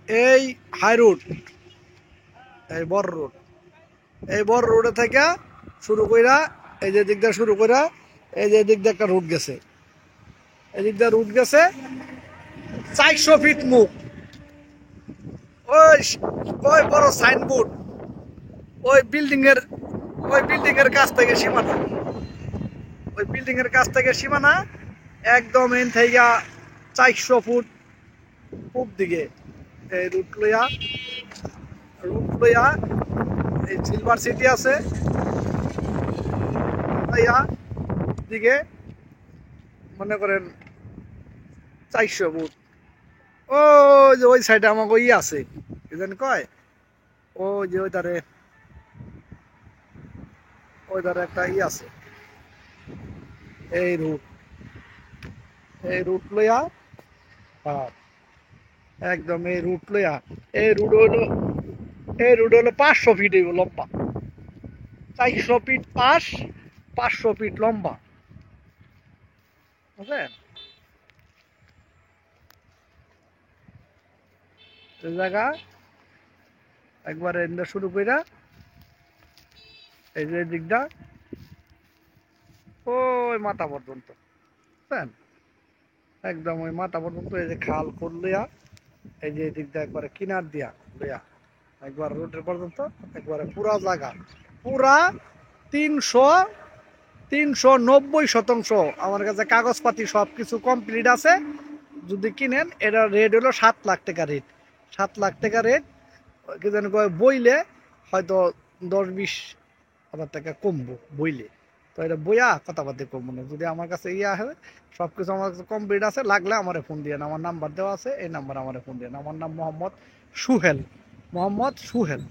এই high road, এই বড় রোড, এই বড় রোডে থেকে শুরু কইরা এই যে দিক দিয়ে শুরু কইরা এই যে দিক দিয়ে একটা রুট গেছে, এই দিক দিয়ে রুট গেছে 400 ফিট মুখ। ওই ওই বড় সাইনবোর্ড, ওই বিল্ডিং এর ওই বিল্ডিং এর কাছ থেকে সীমানা, ওই বিল্ডিং এর কাছ থেকে সীমানা একদম এন থেকে 400 ফুট পূব দিকে এই রুট লইয়া এই সিলভার সিটি আছে দিকে মনে করেন 400 ফুট। ও যে ওই সাইডে আমাকে আছে কি জানি কয়, ও যে ওই ধারে একটা আছে, এই রুট, এই রুট লইয়া, হ্যাঁ, একদম এই রুট লইয়া, এই রুট হইলো এই রুট হলো 500 ফিট লম্বা, 400 ফিট পাশ, 500 ফিট লম্বা, বুঝলেন? এই জায়গা একবার এনে শুরু কইরা এই যে দিকটা ওই মাথা পর্যন্ত, বুঝলেন? একদম ওই মাথা পর্যন্ত এই যে খাল করলিয়া এই যে দিকটা একবারে কিনার দিয়া লইয়া একবার রোডের পর্যন্ত একবারে পুরা জায়গা, পুরা 390 শতাংশ আমার কাছে কাগজপাতি সবকিছু কমপ্লিট আছে। যদি কিনেন এটা রেট হলো 7 লাখ টাকা রেট, 7 লাখ টাকা রেট। কি জানি কয় বইলে হয়তো 10-20 হাজার টাকা কমবো বইলে, তো এটা বইয়া কথাবার্তা কমবো না। যদি আমার কাছে ইয়ে আসে সবকিছু আমার কাছে কমপ্লিট আছে, লাগলে আমার ফোন দিয়ে, আমার নাম্বার দেওয়া আছে, এই নাম্বার আমার ফোন দিয়ে। আমার নাম মোহাম্মদ সুহেল, মোহাম্মদ সুহেল।